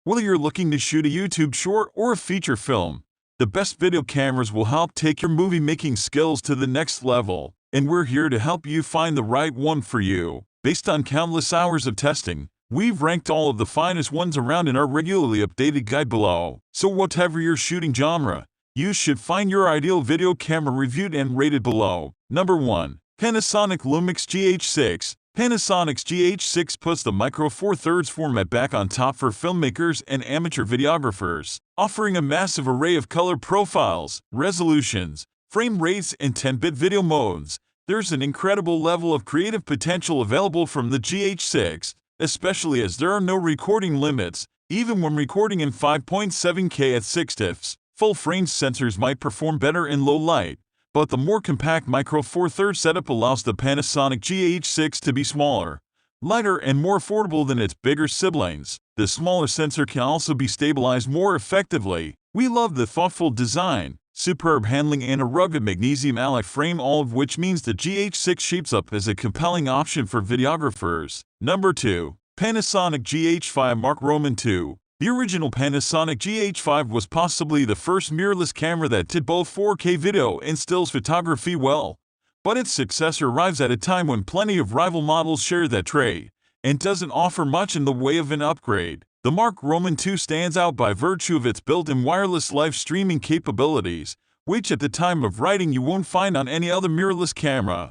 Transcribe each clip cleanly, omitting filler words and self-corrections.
Whether you're looking to shoot a YouTube short or a feature film, the best video cameras will help take your movie-making skills to the next level, and we're here to help you find the right one for you. Based on countless hours of testing, we've ranked all of the finest ones around in our regularly updated guide below. So whatever your shooting genre, you should find your ideal video camera reviewed and rated below. Number 1. Panasonic Lumix GH6. Panasonic's GH6 puts the Micro Four Thirds format back on top for filmmakers and amateur videographers, offering a massive array of color profiles, resolutions, frame rates, and 10-bit video modes. There's an incredible level of creative potential available from the GH6, especially as there are no recording limits, even when recording in 5.7K at 6 TIFFs. Full-frame sensors might perform better in low light, but the more compact Micro Four Thirds setup allows the Panasonic GH6 to be smaller, lighter, and more affordable than its bigger siblings. The smaller sensor can also be stabilized more effectively. We love the thoughtful design, superb handling, and a rugged magnesium alloy frame, all of which means the GH6 shapes up as a compelling option for videographers. Number 2. Panasonic GH5 Mark II. The original Panasonic GH5 was possibly the first mirrorless camera that did both 4K video and stills photography well, but its successor arrives at a time when plenty of rival models share that trade and doesn't offer much in the way of an upgrade. The Mark II stands out by virtue of its built-in wireless live streaming capabilities, which at the time of writing you won't find on any other mirrorless camera,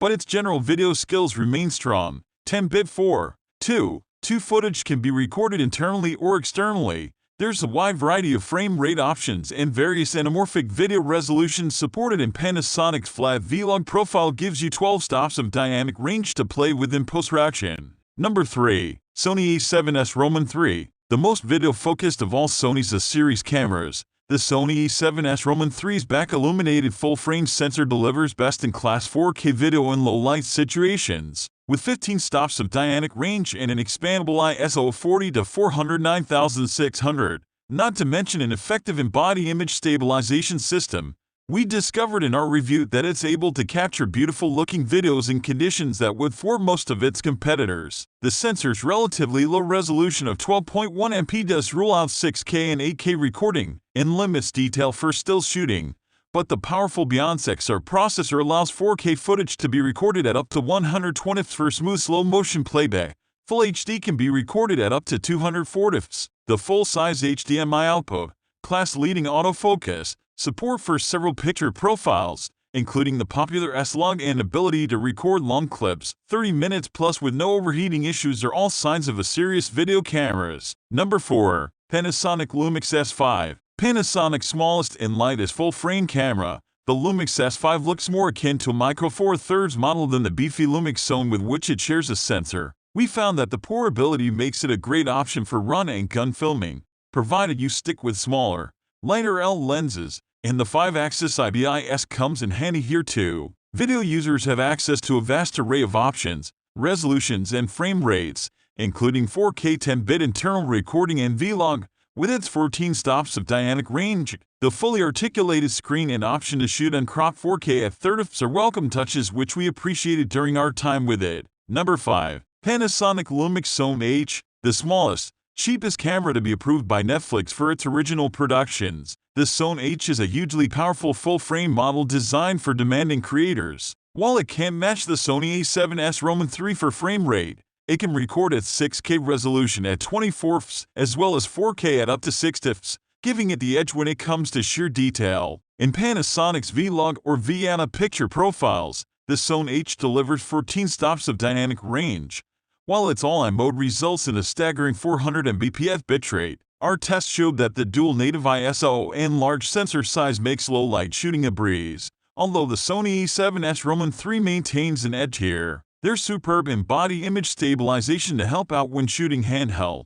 but its general video skills remain strong. 10-bit 4:2 footage can be recorded internally or externally. There's a wide variety of frame rate options and various anamorphic video resolutions supported, and Panasonic's flat V-Log profile gives you 12 stops of dynamic range to play with in post-production. Number 3. Sony A7S III. The most video-focused of all Sony's A-series cameras, the Sony A7S III's back-illuminated full-frame sensor delivers best-in-class 4K video in low-light situations, with 15 stops of dynamic range and an expandable ISO of 40 to 409,600, not to mention an effective in-body image stabilization system. We discovered in our review that it's able to capture beautiful-looking videos in conditions that would thwart most of its competitors. The sensor's relatively low resolution of 12.1 MP does rule out 6K and 8K recording and limits detail for still shooting, but the powerful Beyond-XR processor allows 4K footage to be recorded at up to 120 fps for smooth slow-motion playback. Full HD can be recorded at up to 240 fps. The full-size HDMI output, class-leading autofocus, support for several picture profiles, including the popular S-Log, and ability to record long clips, 30 minutes plus with no overheating issues, are all signs of a serious video cameras. Number 4. Panasonic Lumix S5. Panasonic's smallest and lightest full-frame camera, the Lumix S5 looks more akin to a Micro Four Thirds model than the beefy Lumix Zone with which it shares a sensor. We found that the portability makes it a great option for run-and-gun filming, provided you stick with smaller, lighter L lenses, and the 5-axis IBIS comes in handy here too. Video users have access to a vast array of options, resolutions, and frame rates, including 4K 10-bit internal recording and V-Log, with its 14 stops of dynamic range. The fully articulated screen and option to shoot and crop 4K at 30 fps are welcome touches which we appreciated during our time with it. Number 5. Panasonic Lumix S1H. The smallest, cheapest camera to be approved by Netflix for its original productions, the S1H is a hugely powerful full-frame model designed for demanding creators. While it can't match the Sony A7S III for frame rate, it can record at 6K resolution at 24 fps as well as 4K at up to 6 TIFFs, giving it the edge when it comes to sheer detail. In Panasonic's V-Log or V-Ana picture profiles, the S1H delivers 14 stops of dynamic range, while its all-in mode results in a staggering 400 Mbps bitrate. Our test showed that the dual native ISO and large sensor size makes low-light shooting a breeze. Although the Sony A7S III maintains an edge here, there's superb in-body image stabilization to help out when shooting handheld.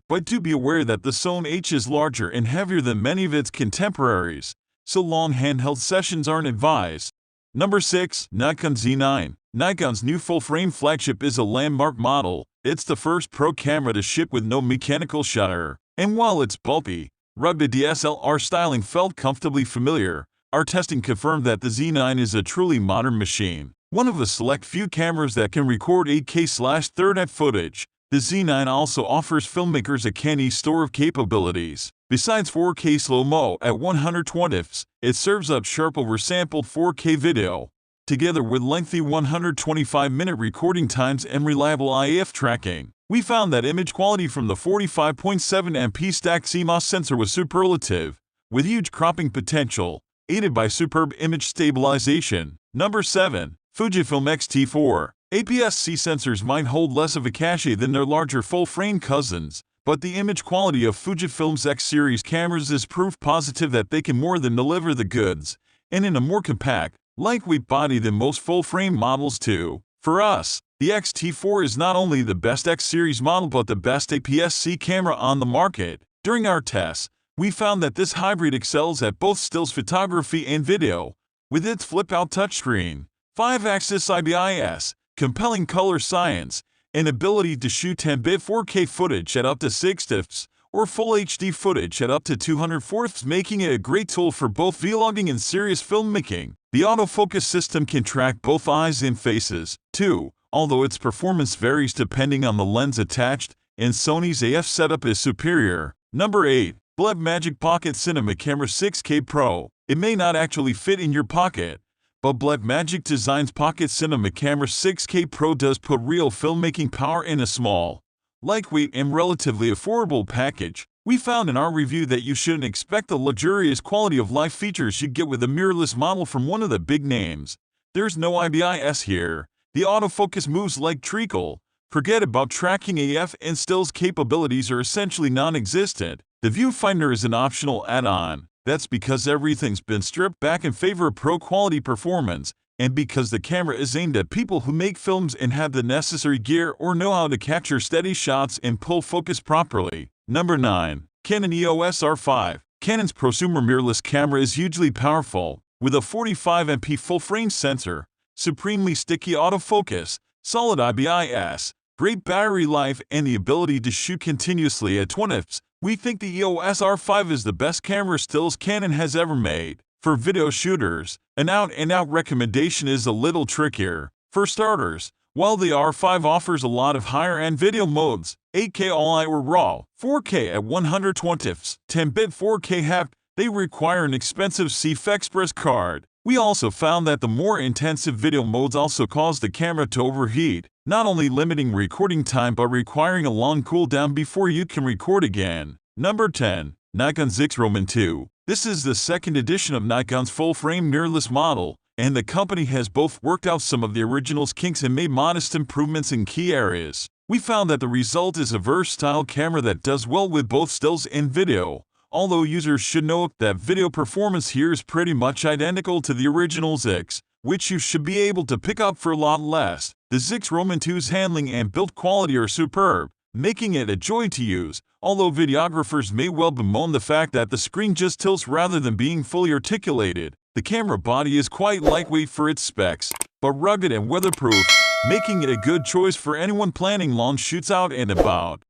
But do be aware that the S1H is larger and heavier than many of its contemporaries, so long handheld sessions aren't advised. Number 6. Nikon Z9. Nikon's new full-frame flagship is a landmark model. It's the first pro camera to ship with no mechanical shutter, and while its bulky, rugged DSLR styling felt comfortably familiar, our testing confirmed that the Z9 is a truly modern machine. One of the select few cameras that can record 8K/30 footage. The Z9 also offers filmmakers a canny store of capabilities. Besides 4K slow-mo at 120 fps, it serves up sharp oversampled 4K video, together with lengthy 125-minute recording times and reliable IF tracking. We found that image quality from the 45.7 MP stacked CMOS sensor was superlative, with huge cropping potential, aided by superb image stabilization. Number 7. Fujifilm X-T4. APS-C sensors might hold less of a cachet than their larger full-frame cousins, but the image quality of Fujifilm's X-series cameras is proof positive that they can more than deliver the goods, and in a more compact, lightweight body than most full-frame models too. For us, the X-T4 is not only the best X-series model but the best APS-C camera on the market. During our tests, we found that this hybrid excels at both stills photography and video, with its flip-out touchscreen, 5-axis IBIS, compelling color science, and ability to shoot 10-bit 4K footage at up to 60 fps, or Full HD footage at up to 204 fps, making it a great tool for both vlogging and serious filmmaking. The autofocus system can track both eyes and faces, too, although its performance varies depending on the lens attached, and Sony's AF setup is superior. Number 8. Blackmagic Pocket Cinema Camera 6K Pro. It may not actually fit in your pocket, but Blackmagic Design's Pocket Cinema Camera 6K Pro does put real filmmaking power in a small, lightweight, and relatively affordable package. We found in our review that you shouldn't expect the luxurious quality of life features you get with a mirrorless model from one of the big names. There's no IBIS here. The autofocus moves like treacle. Forget about tracking AF, and stills capabilities are essentially non-existent. The viewfinder is an optional add-on. That's because everything's been stripped back in favor of pro-quality performance, and because the camera is aimed at people who make films and have the necessary gear or know how to capture steady shots and pull focus properly. Number 9. Canon EOS R5. Canon's prosumer mirrorless camera is hugely powerful, with a 45MP full-frame sensor, supremely sticky autofocus, solid IBIS, great battery life, and the ability to shoot continuously at 20 fps. We think the EOS R5 is the best camera stills Canon has ever made. For video shooters, an out-and-out recommendation is a little trickier. For starters, while the R5 offers a lot of higher-end video modes, 8K all-I or RAW, 4K at 120 fps, 10-bit 4K HEP, they require an expensive CF Express card. We also found that the more intensive video modes also cause the camera to overheat, not only limiting recording time but requiring a long cooldown before you can record again. Number 10. Nikon Z6 II. This is the second edition of Nikon's full-frame mirrorless model, and the company has both worked out some of the original's kinks and made modest improvements in key areas. We found that the result is a versatile camera that does well with both stills and video, although users should note that video performance here is pretty much identical to the original Z6, which you should be able to pick up for a lot less. The Z6 II's handling and build quality are superb, making it a joy to use, although videographers may well bemoan the fact that the screen just tilts rather than being fully articulated. The camera body is quite lightweight for its specs, but rugged and weatherproof, making it a good choice for anyone planning long shoots out and about.